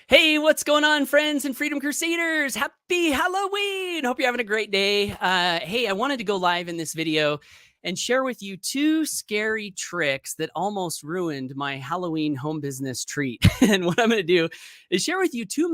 Hey, what's going on, friends and Freedom Crusaders? Happy Halloween! Hope you're having a great day. Hey, I wanted to go live in this video and share with you two scary tricks that almost ruined my Halloween home business treat. And what I'm going to do is share with you two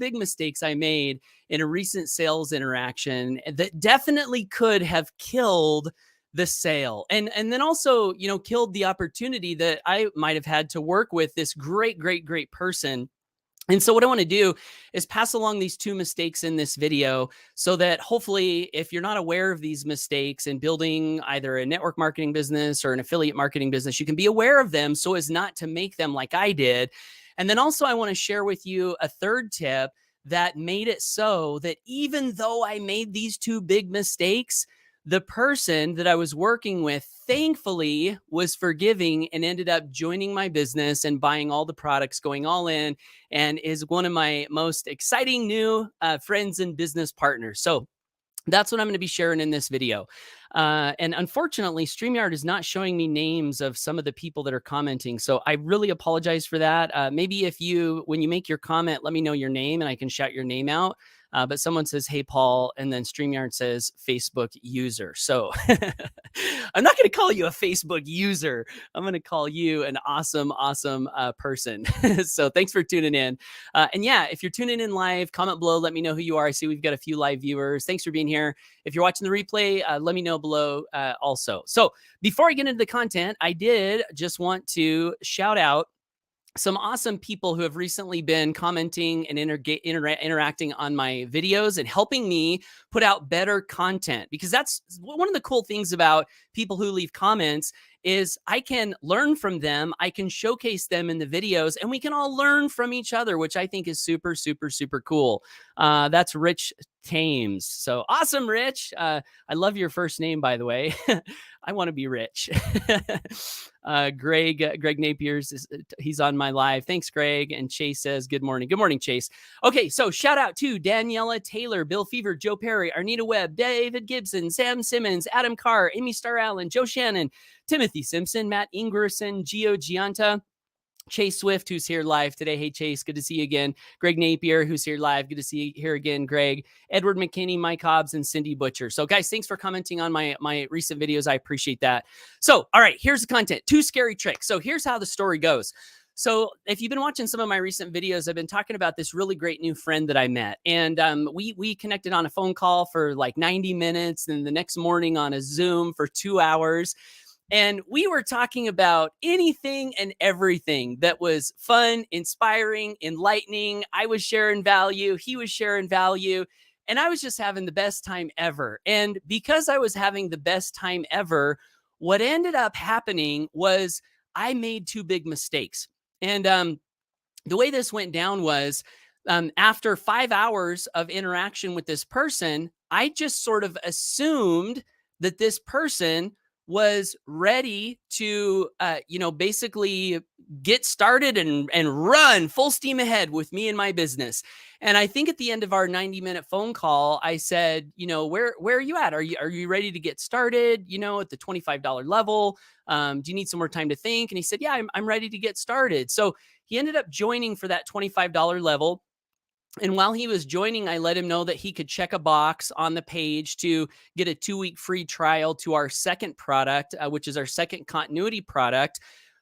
big mistakes I made in a recent sales interaction that definitely could have killed the sale and then also killed the opportunity that I might have had to work with this great person. And so what I want to do is pass along these two mistakes in this video so that hopefully if you're not aware of these mistakes in building either a network marketing business or an affiliate marketing business, you can be aware of them so as not to make them like I did. And then also I want to share with you a third tip that made it so that even though I made these two big mistakes, the person that I was working with thankfully was forgiving and ended up joining my business and buying all the products, going all in, and is one of my most exciting new friends and business partners. So that's what I'm going to be sharing in this video. And unfortunately, StreamYard is not showing me names of some of the people that are commenting. So I really apologize for that. Maybe when you make your comment, let me know your name and I can shout your name out. But someone says, "Hey, Paul," and then StreamYard says Facebook user. So I'm not going to call you a Facebook user. I'm going to call you an awesome person. So thanks for tuning in. And yeah, if you're tuning in live, comment below. Let me know who you are. I see we've got a few live viewers. Thanks for being here. If you're watching the replay, let me know below also. So before I get into the content, I did just want to shout out some awesome people who have recently been commenting and interacting on my videos and helping me put out better content, because that's one of the cool things about people who leave comments is I can learn from them. I can showcase them in the videos and we can all learn from each other, which I think is super cool. That's Rich Thames. So awesome, Rich. I love your first name, by the way. I want to be rich. Greg Napier's, he's on my live. Thanks, Greg. And Chase says, good morning. Good morning, Chase. Okay, so shout out to Daniela Taylor, Bill Fever, Joe Perry, Arnita Webb, David Gibson, Sam Simmons, Adam Carr, Amy Star Allen, Joe Shannon, Timothy Simpson, Matt Ingerson, Gio Gianta, Chase Swift, who's here live today. Hey, Chase, good to see you again. Greg Napier, who's here live. Good to see you here again, Greg. Edward McKinney, Mike Hobbs, and Cindy Butcher. So, guys, thanks for commenting on my recent videos. I appreciate that. So, all right, here's the content. Two scary tricks. So here's how the story goes. So if you've been watching some of my recent videos, I've been talking about this really great new friend that I met. And we connected on a phone call for like 90 minutes and the next morning on a Zoom for 2 hours. And we were talking about anything and everything that was fun, inspiring, enlightening. I was sharing value. He was sharing value. And I was just having the best time ever. And because I was having the best time ever, what ended up happening was I made two big mistakes. And the way this went down was after 5 hours of interaction with this person, I just sort of assumed that this person was ready to, basically get started and run full steam ahead with me and my business. And I think at the end of our 90-minute phone call, I said, where are you at? Are you ready to get started? At the $25 level? Do you need some more time to think? And he said, yeah, I'm ready to get started. So he ended up joining for that $25 level. And while he was joining, I let him know that he could check a box on the page to get a 2-week free trial to our second product, which is our second continuity product.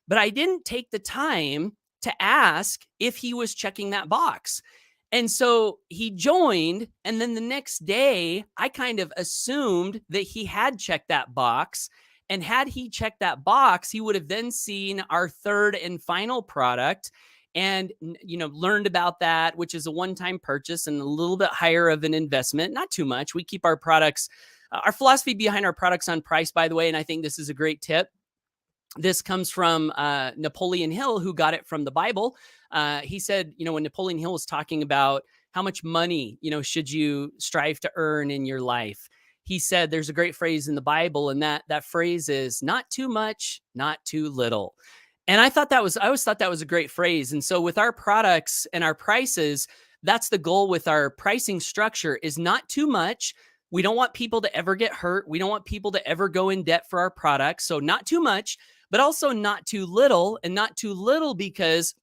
But I didn't take the time to ask if he was checking that box. And so he joined. And then the next day, I kind of assumed that he had checked that box. And had he checked that box, he would have then seen our third and final product and, learned about that, which is a one-time purchase and a little bit higher of an investment. Not too much. We keep our products, our philosophy behind our products on price, by the way. And I think this is a great tip. This comes from Napoleon Hill, who got it from the Bible. He said, when Napoleon Hill was talking about how much money, should you strive to earn in your life, he said, there's a great phrase in the Bible. And that phrase is not too much, not too little. And I always thought that was a great phrase. And so with our products and our prices, that's the goal with our pricing structure, is not too much. We don't want people to ever get hurt. We don't want people to ever go in debt for our products. So not too much, but also not too little, and not too little because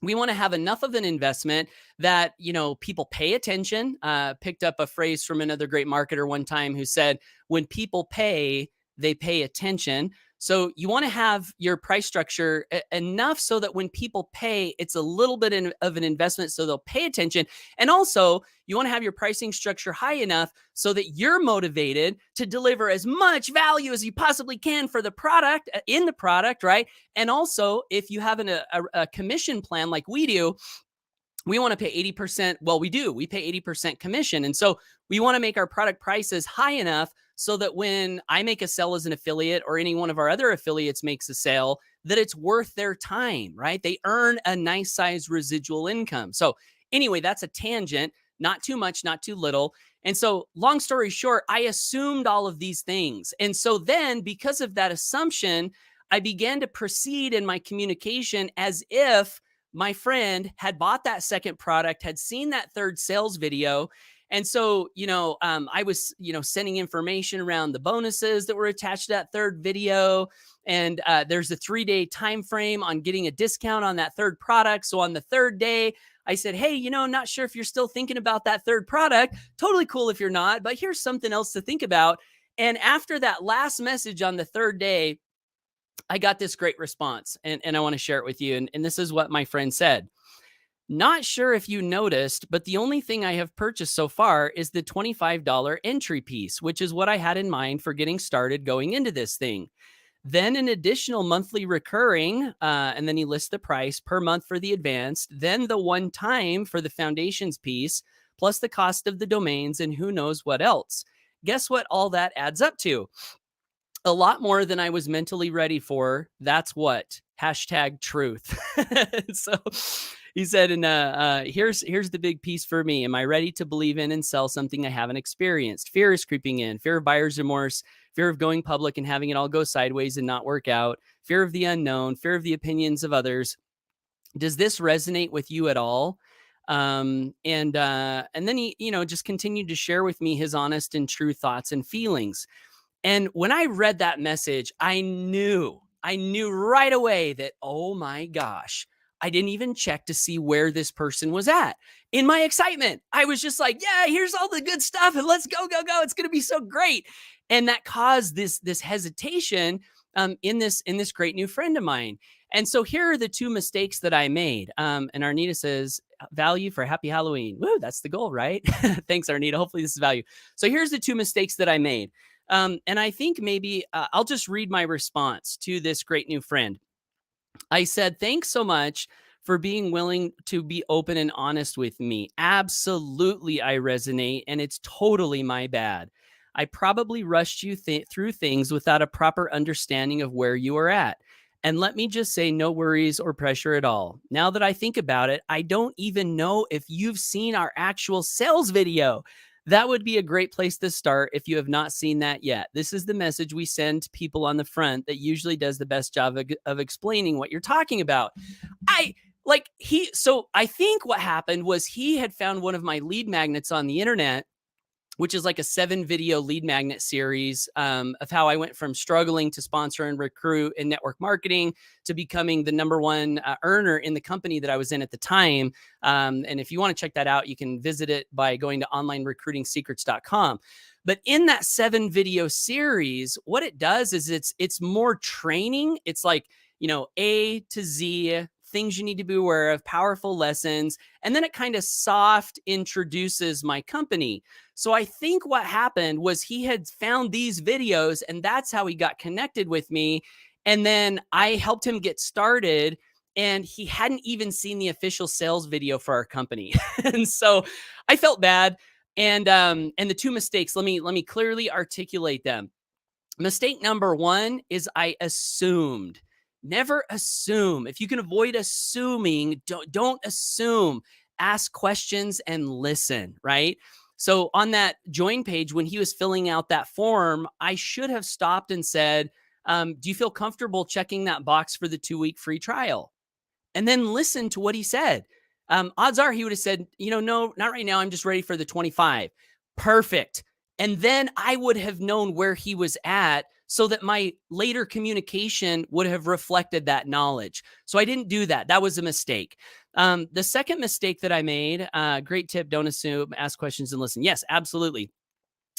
We want to have enough of an investment that, people pay attention. Picked up a phrase from another great marketer one time who said, when people pay, they pay attention. So you want to have your price structure enough so that when people pay, it's a little bit of an investment so they'll pay attention. And also, you want to have your pricing structure high enough so that you're motivated to deliver as much value as you possibly can for the product, in the product, right? And also, if you have a commission plan like we do, we want to pay 80%. Well, we pay 80% commission. And so we want to make our product prices high enough so that when I make a sale as an affiliate or any one of our other affiliates makes a sale, that it's worth their time, right? They earn a nice size residual income. So anyway, that's a tangent, not too much, not too little. And so long story short, I assumed all of these things. And so then because of that assumption, I began to proceed in my communication as if my friend had bought that second product, had seen that third sales video. And so, I was, sending information around the bonuses that were attached to that third video. And there's a 3-day time frame on getting a discount on that third product. So on the third day, I said, hey, not sure if you're still thinking about that third product. Totally cool if you're not, but here's something else to think about. And after that last message on the third day, I got this great response, and I want to share it with you. And this is what my friend said. Not sure if you noticed, but the only thing I have purchased so far is the $25 entry piece, which is what I had in mind for getting started going into this thing. Then an additional monthly recurring, and then he lists the price per month for the advanced, then the one time for the foundations piece, plus the cost of the domains and who knows what else. Guess what all that adds up to? A lot more than I was mentally ready for. That's what #truth. So he said, and here's the big piece for me. Am I ready to believe in and sell something I haven't experienced? Fear is creeping in. Fear of buyer's remorse, fear of going public and having it all go sideways and not work out, fear of the unknown, fear of the opinions of others. Does this resonate with you at all? And then he, just continued to share with me his honest and true thoughts and feelings. And when I read that message, I knew right away that, oh my gosh, I didn't even check to see where this person was at. In my excitement, I was just like, yeah, here's all the good stuff and let's go, go, go. It's going to be so great. And that caused this hesitation in this great new friend of mine. And so here are the two mistakes that I made. And Arnita says, value for happy Halloween. Woo, that's the goal, right? Thanks, Arnita. Hopefully this is value. So here's the two mistakes that I made. And I think maybe I'll just read my response to this great new friend. I said, thanks so much for being willing to be open and honest with me. Absolutely, I resonate, and it's totally my bad. I probably rushed you through things without a proper understanding of where you are at. And let me just say, no worries or pressure at all. Now that I think about it, I don't even know if you've seen our actual sales video. That would be a great place to start if you have not seen that yet. This is the message we send to people on the front that usually does the best job of explaining what you're talking about. So I think what happened was he had found one of my lead magnets on the internet, which is like a 7-video lead magnet series of how I went from struggling to sponsor and recruit in network marketing to becoming the #1 earner in the company that I was in at the time. And if you want to check that out, you can visit it by going to onlinerecruitingsecrets.com. But in that 7-video series, what it does is it's more training. It's like, A to Z, things you need to be aware of, powerful lessons. And then it kind of soft introduces my company. So I think what happened was he had found these videos and that's how he got connected with me. And then I helped him get started and he hadn't even seen the official sales video for our company. And so I felt bad. And the two mistakes, let me clearly articulate them. Mistake number 1 is I assumed. Never assume. If you can avoid assuming, don't assume. Ask questions and listen, right? So on that join page, when he was filling out that form, I should have stopped and said, do you feel comfortable checking that box for the 2-week free trial? And then listen to what he said. Odds are he would have said, no, not right now. I'm just ready for the 25. Perfect. And then I would have known where he was at so that my later communication would have reflected that knowledge. So I didn't do that. That was a mistake. The second mistake that I made, great tip, don't assume, ask questions and listen. Yes, absolutely.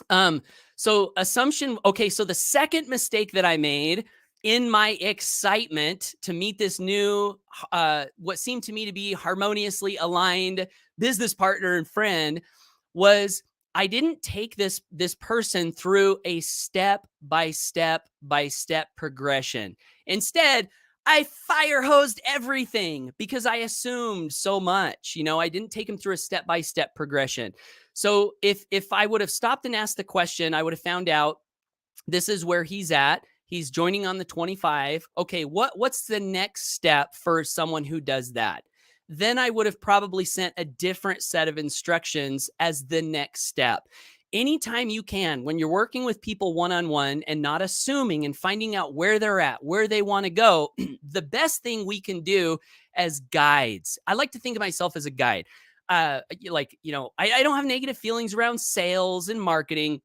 So assumption, okay, so the second mistake that I made in my excitement to meet this new, what seemed to me to be harmoniously aligned business partner and friend was I didn't take this person through a step by step progression. Instead, I fire hosed everything because I assumed so much. I didn't take him through a step by step progression. So if I would have stopped and asked the question, I would have found out this is where he's at. He's joining on the 25. Okay, what's the next step for someone who does that? Then I would have probably sent a different set of instructions as the next step. Anytime you can, when you're working with people one-on-one and not assuming and finding out where they're at, where they want to go, the best thing we can do as guides. I like to think of myself as a guide. I don't have negative feelings around sales and marketing.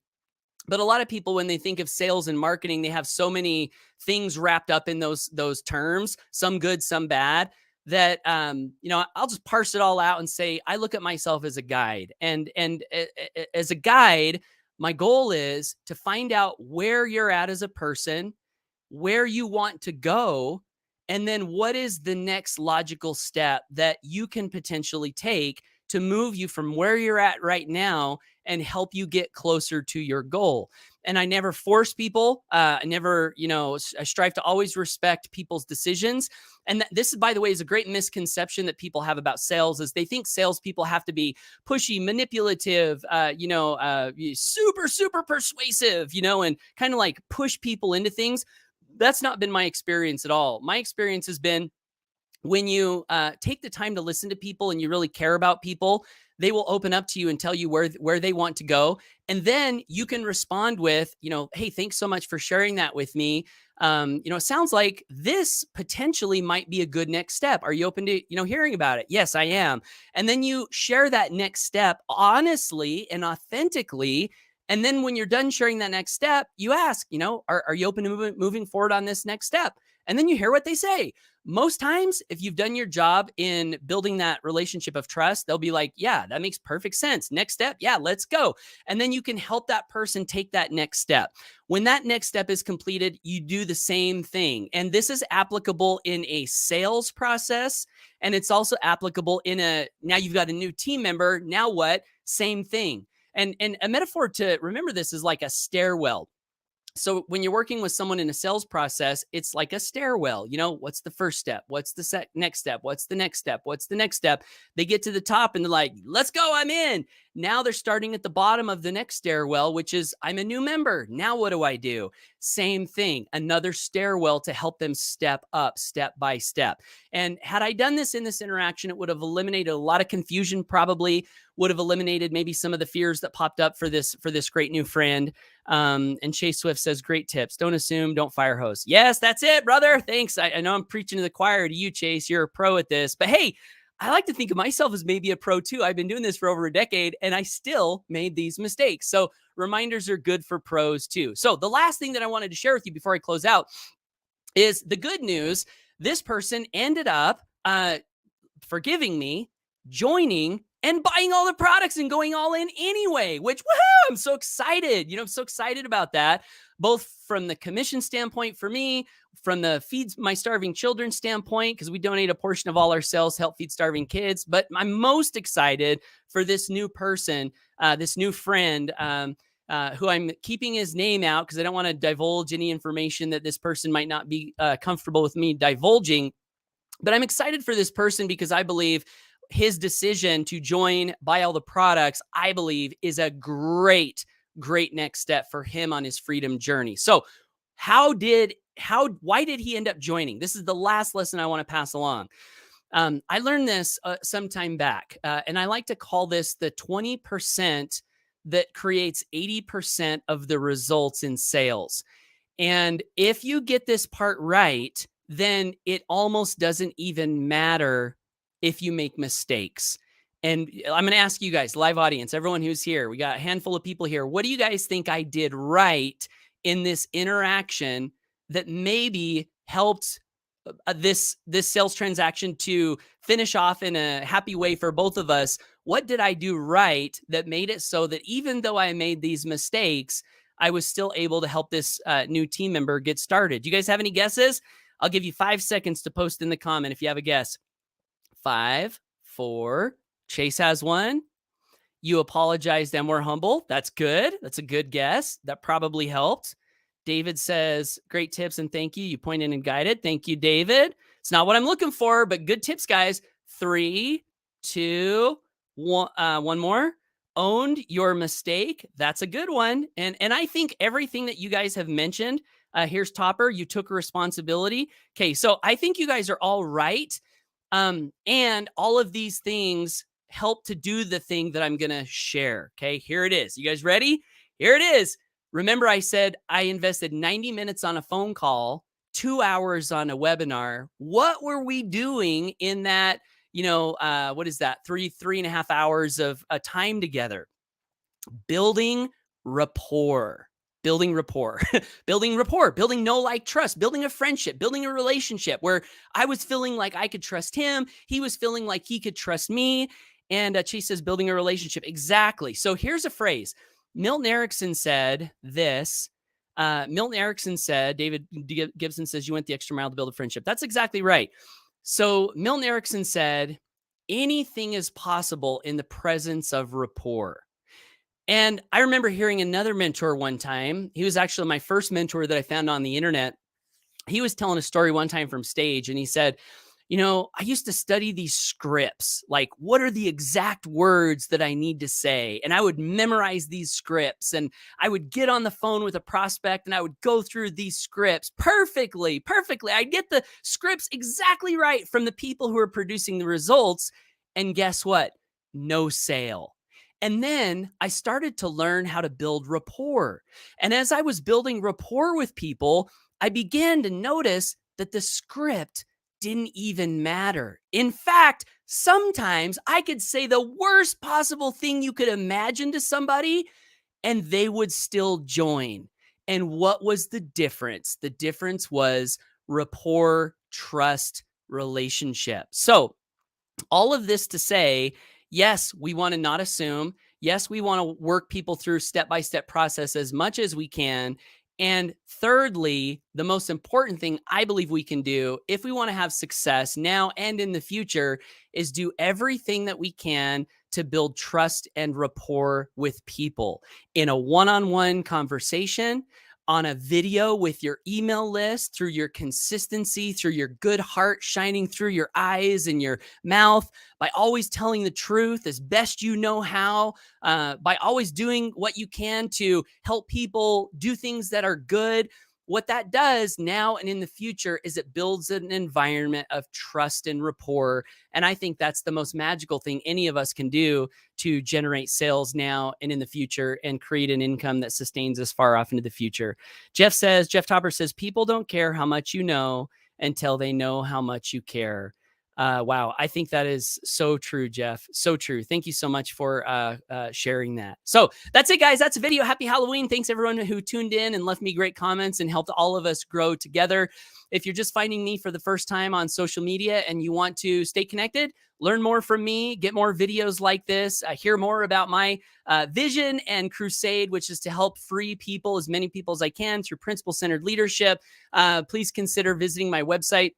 But a lot of people, when they think of sales and marketing, they have so many things wrapped up in those terms, some good, some bad, that I'll just parse it all out and say I look at myself as a guide. And as a guide, my goal is to find out where you're at as a person, where you want to go, and then what is the next logical step that you can potentially take to move you from where you're at right now and help you get closer to your goal. And I never force people. I never, I strive to always respect people's decisions. And this, by the way, is a great misconception that people have about sales is they think salespeople have to be pushy, manipulative, super, super persuasive, and kind of like push people into things. That's not been my experience at all. My experience has been when you take the time to listen to people and you really care about people, they will open up to you and tell you where they want to go. And then you can respond with, hey, thanks so much for sharing that with me. It sounds like this potentially might be a good next step. Are you open to, hearing about it? Yes, I am. And then you share that next step honestly and authentically. And then when you're done sharing that next step, you ask, are you open to moving forward on this next step? And then you hear what they say. Most times, if you've done your job in building that relationship of trust, they'll be like, yeah, that makes perfect sense. Next step. Yeah, let's go. And then you can help that person take that next step. When that next step is completed, you do the same thing. And this is applicable in a sales process. And it's also applicable now you've got a new team member. Now what? Same thing. And a metaphor to remember this is like a stairwell. So when you're working with someone in a sales process, it's like a stairwell. What's the first step? What's the next step? What's the next step? What's the next step? They get to the top and they're like, let's go, I'm in. Now they're starting at the bottom of the next stairwell, which is I'm a new member. Now what do I do? Same thing, another stairwell to help them step up step by step. And had I done this in this interaction, it would have eliminated a lot of confusion, probably would have eliminated maybe some of the fears that popped up for this great new friend. And Chase Swift says, great tips. Don't assume, don't fire hose. Yes, that's it, brother. Thanks. I know I'm preaching to the choir to you, Chase. You're a pro at this. But hey, I like to think of myself as maybe a pro too. I've been doing this for over a decade and I still made these mistakes. So reminders are good for pros too. So the last thing that I wanted to share with you before I close out is the good news. This person ended up forgiving me, joining, and buying all the products and going all in anyway, which, woohoo, I'm so excited. I'm so excited about that, both from the commission standpoint for me, from the Feeds My Starving Children standpoint, because we donate a portion of all our sales to help feed starving kids. But I'm most excited for this new person, this new friend, who I'm keeping his name out because I don't want to divulge any information that this person might not be comfortable with me divulging. But I'm excited for this person because I believe his decision to join, buy all the products, I believe is a great next step for him on his freedom journey. So why did he end up joining? This is the last lesson I want to pass along. I learned this some time back, and I like to call this the 20% that creates 80% of the results in sales. And if you get this part right, then it almost doesn't even matter if you make mistakes. And I'm going to ask you guys, live audience, everyone who's here, we got a handful of people here. What do you guys think I did right in this interaction that maybe helped this sales transaction to finish off in a happy way for both of us? What did I do right that made it so that even though I made these mistakes, I was still able to help this new team member get started? Do you guys have any guesses? I'll give you 5 seconds to post in the comment if you have a guess. 5, 4. Chase has one. You apologized and were humble. That's good. That's a good guess. That probably helped. David says, great tips and thank you. You pointed and guided. Thank you, David. It's not what I'm looking for, but good tips, guys. 3, 2, 1. One more. Owned your mistake. That's a good one. And I think everything that you guys have mentioned, here's Topper. You took responsibility. Okay, so I think you guys are all right. And all of these things help to do the thing that I'm going to share. Okay, here it is. You guys ready? Here it is. Remember, I said I invested 90 minutes on a phone call, 2 hours on a webinar. What were we doing in that, what is that? 3.5 hours of time together? Building rapport. Building rapport, building know, like, trust, building a friendship, building a relationship where I was feeling like I could trust him. He was feeling like he could trust me. And Chase says, building a relationship. Exactly. So here's a phrase. Milton Erickson said this. Milton Erickson said, David Gibson says, you went the extra mile to build a friendship. That's exactly right. So Milton Erickson said, anything is possible in the presence of rapport. And I remember hearing another mentor one time. He was actually my first mentor that I found on the internet. He was telling a story one time from stage, and he said, I used to study these scripts, like what are the exact words that I need to say? And I would memorize these scripts, and I would get on the phone with a prospect and I would go through these scripts perfectly. I'd get the scripts exactly right from the people who are producing the results. And guess what? No sale. And then I started to learn how to build rapport. And as I was building rapport with people, I began to notice that the script didn't even matter. In fact, sometimes I could say the worst possible thing you could imagine to somebody, and they would still join. And what was the difference? The difference was rapport, trust, relationship. So all of this to say, yes, we want to not assume. Yes, we want to work people through step-by-step process as much as we can. And thirdly, the most important thing I believe we can do if we want to have success now and in the future is do everything that we can to build trust and rapport with people in a one-on-one conversation, on a video with your email list, through your consistency, through your good heart shining through your eyes and your mouth, by always telling the truth as best you know how, by always doing what you can to help people do things that are good. What that does now and in the future is it builds an environment of trust and rapport. And I think that's the most magical thing any of us can do to generate sales now and in the future and create an income that sustains us far off into the future. Jeff Topper says, people don't care how much you know until they know how much you care. Wow. I think that is so true, Jeff. So true. Thank you so much for sharing that. So that's it, guys. That's a video. Happy Halloween. Thanks everyone who tuned in and left me great comments and helped all of us grow together. If you're just finding me for the first time on social media and you want to stay connected, learn more from me, get more videos like this, hear more about my vision and crusade, which is to help free people, as many people as I can, through principle-centered leadership, please consider visiting my website,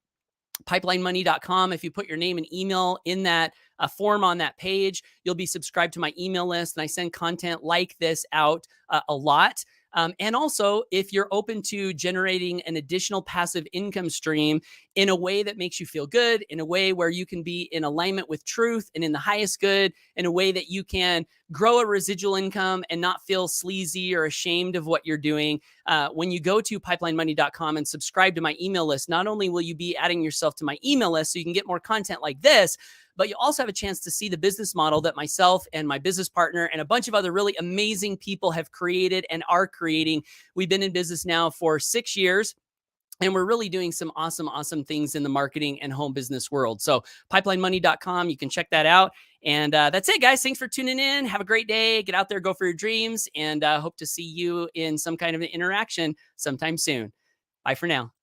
pipelinemoney.com. If you put your name and email in that form on that page, you'll be subscribed to my email list, and I send content like this out a lot. And also, if you're open to generating an additional passive income stream in a way that makes you feel good, in a way where you can be in alignment with truth and in the highest good, in a way that you can grow a residual income and not feel sleazy or ashamed of what you're doing, when you go to pipelinemoney.com and subscribe to my email list, not only will you be adding yourself to my email list so you can get more content like this, but you also have a chance to see the business model that myself and my business partner and a bunch of other really amazing people have created and are creating. We've been in business now for 6 years. And we're really doing some awesome things in the marketing and home business world. So pipelinemoney.com, you can check that out. And that's it, guys. Thanks for tuning in. Have a great day. Get out there, go for your dreams, and hope to see you in some kind of an interaction sometime soon. Bye for now.